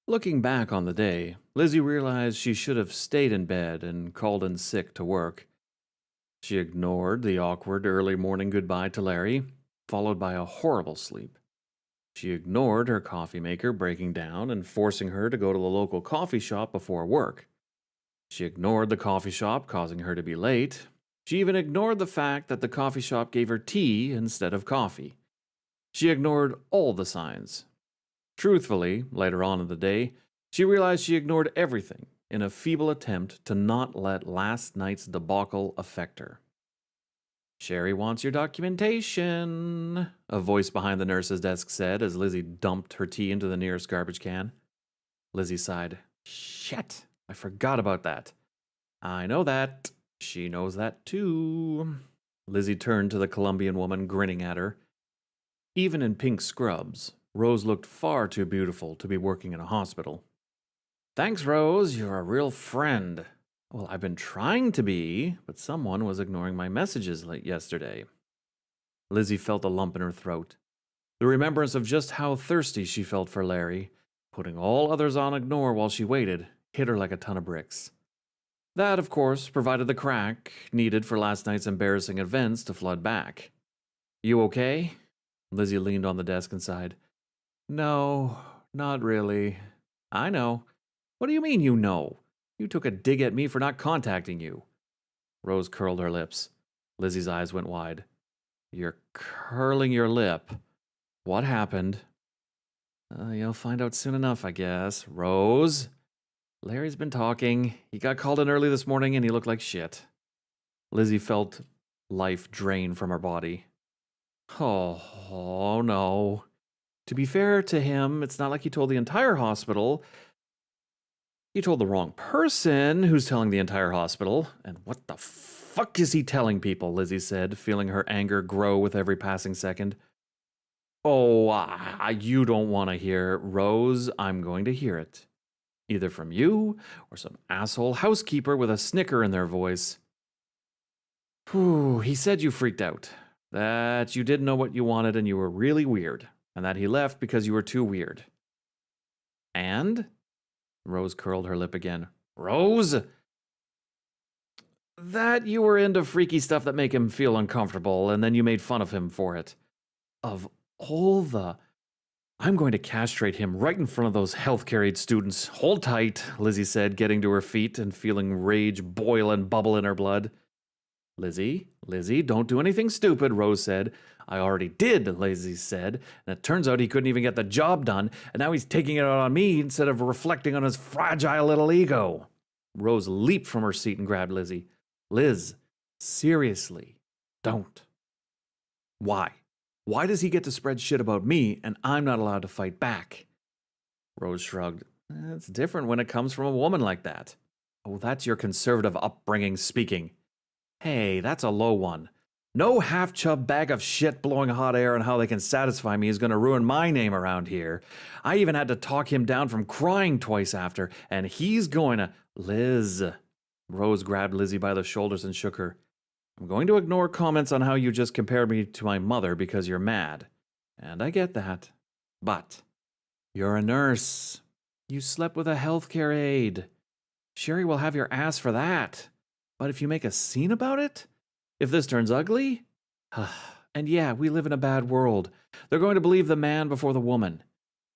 Looking back on the day, Lizzie realized she should have stayed in bed and called in sick to work. She ignored the awkward early morning goodbye to Larry, followed by a horrible sleep. She ignored her coffee maker breaking down and forcing her to go to the local coffee shop before work. She ignored the coffee shop causing her to be late. She even ignored the fact that the coffee shop gave her tea instead of coffee. She ignored all the signs. Truthfully, later on in the day, she realized she ignored everything in a feeble attempt to not let last night's debacle affect her. Sherry wants your documentation, a voice behind the nurse's desk said as Lizzie dumped her tea into the nearest garbage can. Lizzie sighed. Shit, I forgot about that. I know that. She knows that too. Lizzie turned to the Colombian woman, grinning at her. Even in pink scrubs, Rose looked far too beautiful to be working in a hospital. Thanks, Rose, you're a real friend. Well, I've been trying to be, but someone was ignoring my messages late yesterday. Lizzie felt a lump in her throat. The remembrance of just how thirsty she felt for Larry, putting all others on ignore while she waited, hit her like a ton of bricks. That, of course, provided the crack needed for last night's embarrassing events to flood back. You okay? Lizzie leaned on the desk and sighed. No, not really. I know. What do you mean you know? You took a dig at me for not contacting you. Rose curled her lips. Lizzie's eyes went wide. You're curling your lip. What happened? You'll find out soon enough, I guess. Rose? Larry's been talking. He got called in early this morning and he looked like shit. Lizzie felt life drain from her body. Oh no. To be fair to him, it's not like he told the entire hospital. He told the wrong person who's telling the entire hospital. And what the fuck is he telling people? Lizzie said, feeling her anger grow with every passing second. Oh, you don't want to hear. Rose, I'm going to hear it. Either from you or some asshole housekeeper with a snicker in their voice. Whew, he said you freaked out. That you didn't know what you wanted and you were really weird. And that he left because you were too weird. And? Rose curled her lip again. Rose? That you were into freaky stuff that make him feel uncomfortable, and then you made fun of him for it. Of all the... I'm going to castrate him right in front of those healthcare aid students. Hold tight, Lizzie said, getting to her feet and feeling rage boil and bubble in her blood. Lizzie, don't do anything stupid, Rose said. I already did, Lizzie said, and it turns out he couldn't even get the job done, and now he's taking it out on me instead of reflecting on his fragile little ego. Rose leaped from her seat and grabbed Lizzie. Liz, seriously, don't. Why? Why does he get to spread shit about me and I'm not allowed to fight back? Rose shrugged. It's different when it comes from a woman like that. Oh, that's your conservative upbringing speaking. Hey, that's a low one. No half-chub bag of shit blowing hot air on how they can satisfy me is going to ruin my name around here. I even had to talk him down from crying twice after, and he's going to... Liz. Rose grabbed Lizzie by the shoulders and shook her. I'm going to ignore comments on how you just compared me to my mother because you're mad. And I get that. But you're a nurse. You slept with a healthcare aide. Sherry will have your ass for that. But if you make a scene about it? If this turns ugly? And yeah, we live in a bad world. They're going to believe the man before the woman.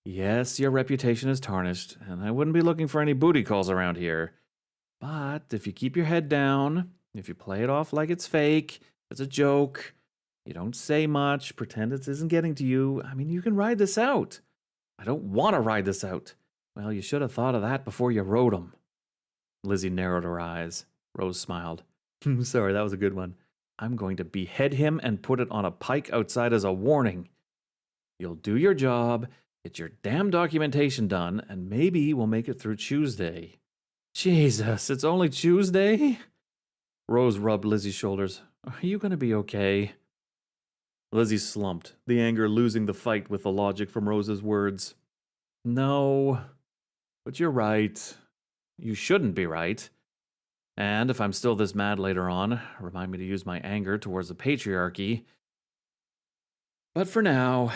Yes, your reputation is tarnished, and I wouldn't be looking for any booty calls around here. But if you keep your head down, if you play it off like it's fake, it's a joke, you don't say much, pretend it isn't getting to you, I mean, you can ride this out. I don't want to ride this out. Well, you should have thought of that before you wrote 'em. Lizzie narrowed her eyes. Rose smiled. Sorry, that was a good one. I'm going to behead him and put it on a pike outside as a warning. You'll do your job, get your damn documentation done, and maybe we'll make it through Tuesday. Jesus, it's only Tuesday? Rose rubbed Lizzie's shoulders. Are you going to be okay? Lizzie slumped, the anger losing the fight with the logic from Rose's words. No, but you're right. You shouldn't be right. And if I'm still this mad later on, remind me to use my anger towards the patriarchy. But for now,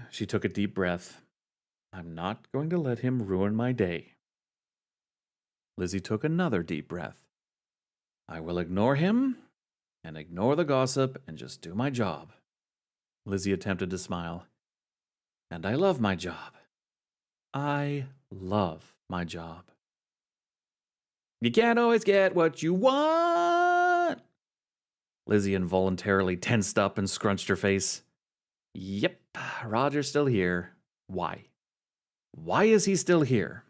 she took a deep breath. I'm not going to let him ruin my day. Lizzie took another deep breath. I will ignore him and ignore the gossip and just do my job. Lizzie attempted to smile. And I love my job. I love my job. You can't always get what you want. Lizzie involuntarily tensed up and scrunched her face. Yep, Roger's still here. Why? Why is he still here?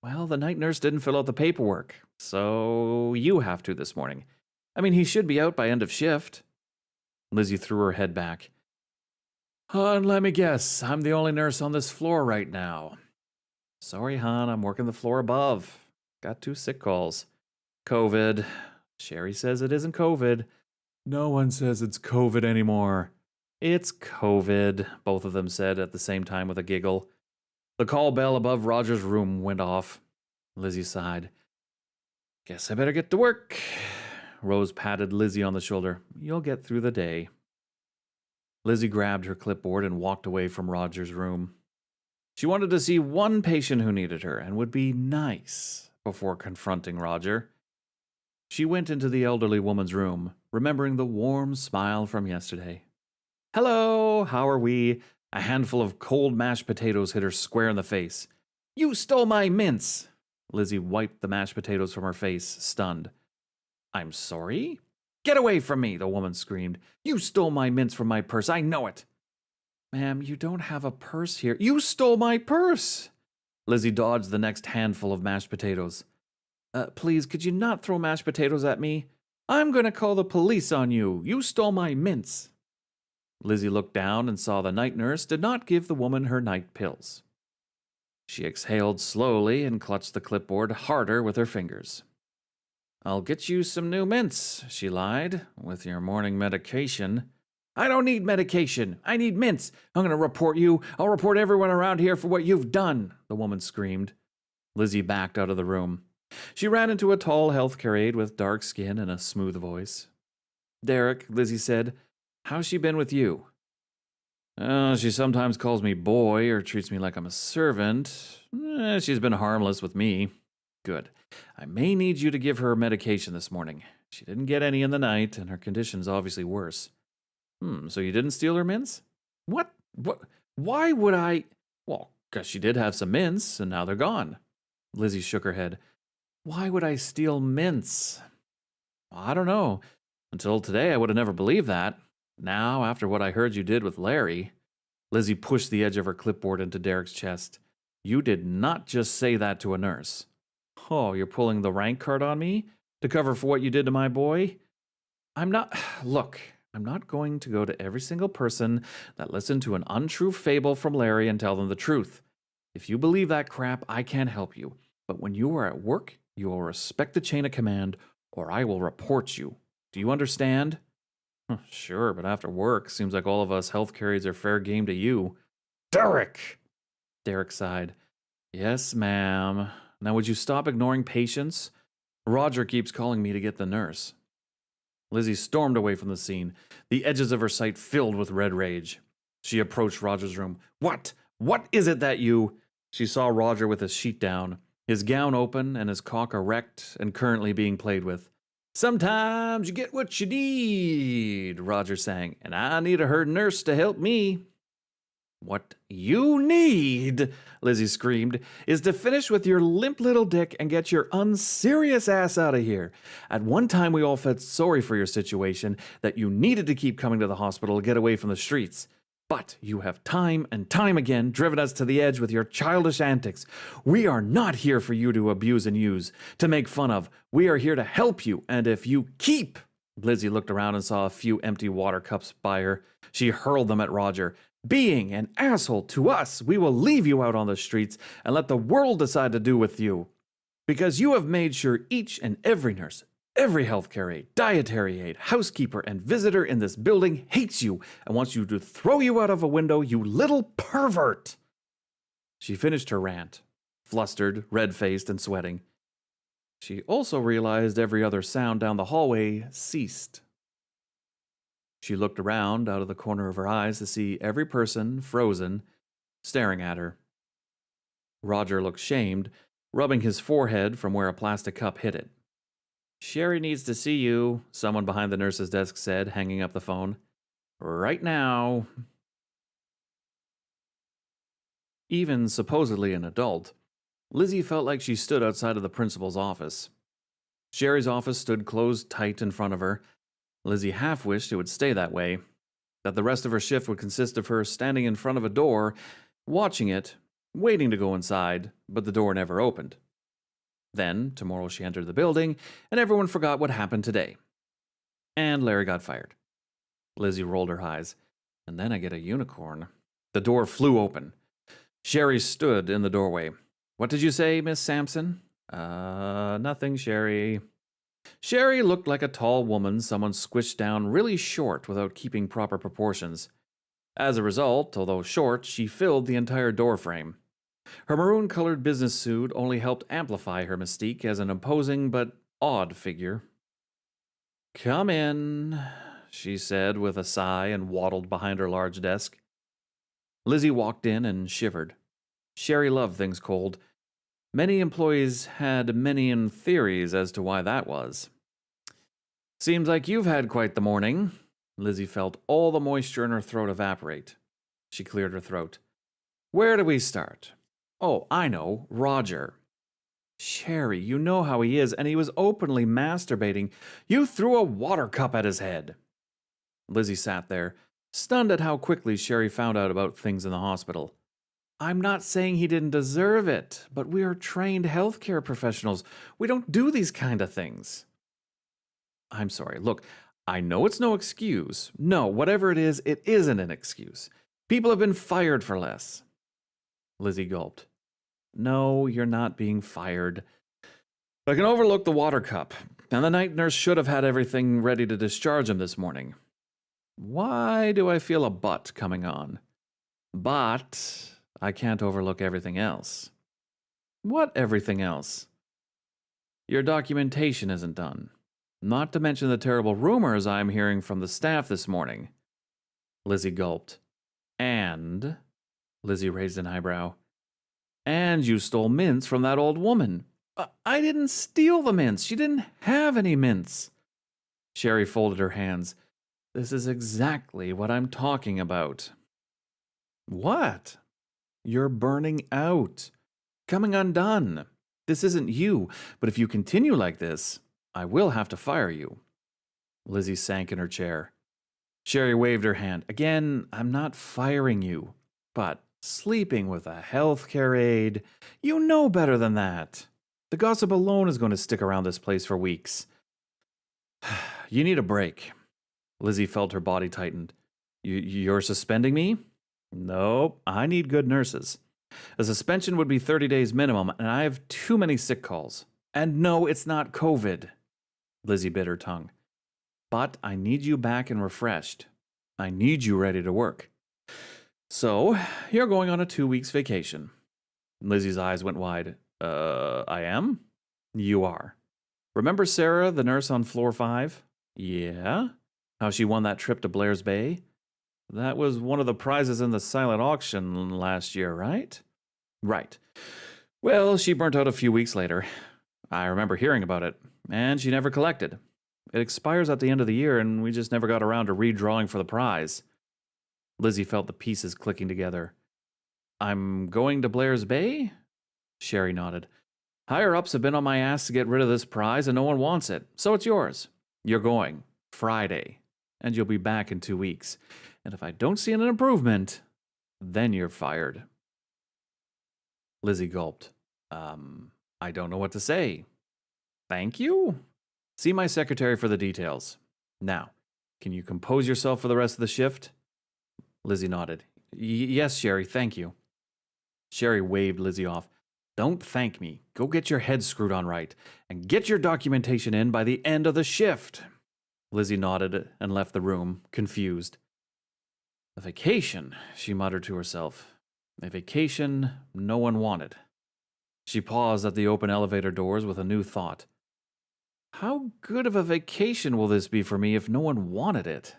Well, the night nurse didn't fill out the paperwork, so you have to this morning. I mean, he should be out by end of shift. Lizzie threw her head back. Hon, let me guess, I'm the only nurse on this floor right now. Sorry, hon, I'm working the floor above. Got 2 sick calls. COVID. Sherry says it isn't COVID. No one says it's COVID anymore. It's COVID, both of them said at the same time with a giggle. The call bell above Roger's room went off. Lizzie sighed. Guess I better get to work. Rose patted Lizzie on the shoulder. You'll get through the day. Lizzie grabbed her clipboard and walked away from Roger's room. She wanted to see one patient who needed her and would be nice before confronting Roger. She went into the elderly woman's room, remembering the warm smile from yesterday. Hello, how are we? A handful of cold mashed potatoes hit her square in the face. You stole my mince! Lizzie wiped the mashed potatoes from her face, stunned. I'm sorry? Get away from me, the woman screamed. You stole my mince from my purse, I know it. Ma'am, you don't have a purse here. You stole my purse! Lizzie dodged the next handful of mashed potatoes. Please, could you not throw mashed potatoes at me? I'm going to call the police on you. You stole my mince. Lizzie looked down and saw the night nurse did not give the woman her night pills. She exhaled slowly and clutched the clipboard harder with her fingers. I'll get you some new mints, she lied, with your morning medication. I don't need medication. I need mints. I'm going to report you. I'll report everyone around here for what you've done, the woman screamed. Lizzie backed out of the room. She ran into a tall healthcare aide with dark skin and a smooth voice. Derek, Lizzie said, how's she been with you? She sometimes calls me boy or treats me like I'm a servant. She's been harmless with me. Good. I may need you to give her medication this morning. She didn't get any in the night, and her condition's obviously worse. So you didn't steal her mints? What? Why would I? Well, 'cause she did have some mints, and now they're gone. Lizzie shook her head. Why would I steal mints? I don't know. Until today, I would have never believed that. Now, after what I heard you did with Larry. Lizzie pushed the edge of her clipboard into Derek's chest. You did not just say that to a nurse. Oh, you're pulling the rank card on me? To cover for what you did to my boy? Look, I'm not going to go to every single person that listened to an untrue fable from Larry and tell them the truth. If you believe that crap, I can't help you. But when you are at work, you will respect the chain of command, or I will report you. Do you understand? Sure, but after work, seems like all of us healthcare aides are fair game to you. Derek! Derek sighed. Yes, ma'am. Now would you stop ignoring patients? Roger keeps calling me to get the nurse. Lizzie stormed away from the scene, the edges of her sight filled with red rage. She approached Roger's room. What? What is it that you... She saw Roger with his sheet down, his gown open and his cock erect and currently being played with. Sometimes you get what you need, Roger sang, and I need a herd nurse to help me. What you need, Lizzie screamed, is to finish with your limp little dick and get your unserious ass out of here. At one time we all felt sorry for your situation, that you needed to keep coming to the hospital to get away from the streets. But you have time and time again driven us to the edge with your childish antics. We are not here for you to abuse and use, to make fun of. We are here to help you, and if you keep... Lizzie looked around and saw a few empty water cups by her. She hurled them at Roger. Being an asshole to us, we will leave you out on the streets and let the world decide to do with you. Because you have made sure each and every nurse, every healthcare aide, dietary aide, housekeeper, and visitor in this building hates you and wants you to throw you out of a window, you little pervert. She finished her rant, flustered, red-faced, and sweating. She also realized every other sound down the hallway ceased. She looked around out of the corner of her eyes to see every person, frozen, staring at her. Roger looked shamed, rubbing his forehead from where a plastic cup hit it. Sherry needs to see you, someone behind the nurse's desk said, hanging up the phone. Right now. Even supposedly an adult, Lizzie felt like she stood outside of the principal's office. Sherry's office stood closed tight in front of her. Lizzie half wished it would stay that way, that the rest of her shift would consist of her standing in front of a door, watching it, waiting to go inside, but the door never opened. Then, tomorrow she entered the building, and everyone forgot what happened today. And Larry got fired. Lizzie rolled her eyes. And then I get a unicorn. The door flew open. Sherry stood in the doorway. What did you say, Miss Sampson? Nothing, Sherry. Sherry looked like a tall woman someone squished down really short without keeping proper proportions. As a result, although short, she filled the entire doorframe. Her maroon-colored business suit only helped amplify her mystique as an imposing but odd figure. Come in, she said with a sigh and waddled behind her large desk. Lizzie walked in and shivered. Sherry loved things cold. Many employees had many theories as to why that was. Seems like you've had quite the morning. Lizzie felt all the moisture in her throat evaporate. She cleared her throat. Where do we start? Oh, I know, Roger. Sherry, you know how he is, and he was openly masturbating. You threw a water cup at his head. Lizzie sat there, stunned at how quickly Sherry found out about things in the hospital. I'm not saying he didn't deserve it, but we are trained healthcare professionals. We don't do these kind of things. I'm sorry. Look, I know it's no excuse. No, whatever it isn't an excuse. People have been fired for less. Lizzie gulped. No, you're not being fired. I can overlook the water cup, and the night nurse should have had everything ready to discharge him this morning. Why do I feel a but coming on? But I can't overlook everything else. What everything else? Your documentation isn't done. Not to mention the terrible rumors I'm hearing from the staff this morning. Lizzie gulped. And? Lizzie raised an eyebrow. And you stole mints from that old woman. I didn't steal the mints. She didn't have any mints. Sherry folded her hands. This is exactly what I'm talking about. What? You're burning out. Coming undone. This isn't you, but if you continue like this, I will have to fire you. Lizzie sank in her chair. Sherry waved her hand. Again, I'm not firing you, but sleeping with a healthcare aide, you know better than that. The gossip alone is going to stick around this place for weeks. You need a break. Lizzie felt her body tightened. You're suspending me? Nope, I need good nurses. A suspension would be 30 days minimum, and I have too many sick calls. And no, it's not COVID. Lizzie bit her tongue. But I need you back and refreshed. I need you ready to work. So, you're going on a 2 weeks vacation. Lizzie's eyes went wide. I am? You are. Remember Sarah, the nurse on floor 5? Yeah? How she won that trip to Blair's Bay? That was one of the prizes in the silent auction last year, right? Right. Well, she burnt out a few weeks later. I remember hearing about it, and she never collected. It expires at the end of the year, and we just never got around to redrawing for the prize. Lizzie felt the pieces clicking together. I'm going to Blair's Bay? Sherry nodded. Higher-ups have been on my ass to get rid of this prize, and no one wants it, so it's yours. You're going Friday, and you'll be back in 2 weeks. And if I don't see an improvement, then you're fired. Lizzie gulped. I don't know what to say. Thank you? See my secretary for the details. Now, can you compose yourself for the rest of the shift? Lizzie nodded. Yes, Sherry, thank you. Sherry waved Lizzie off. Don't thank me. Go get your head screwed on right, and get your documentation in by the end of the shift. Lizzie nodded and left the room, confused. A vacation, she muttered to herself. A vacation no one wanted. She paused at the open elevator doors with a new thought. How good of a vacation will this be for me if no one wanted it?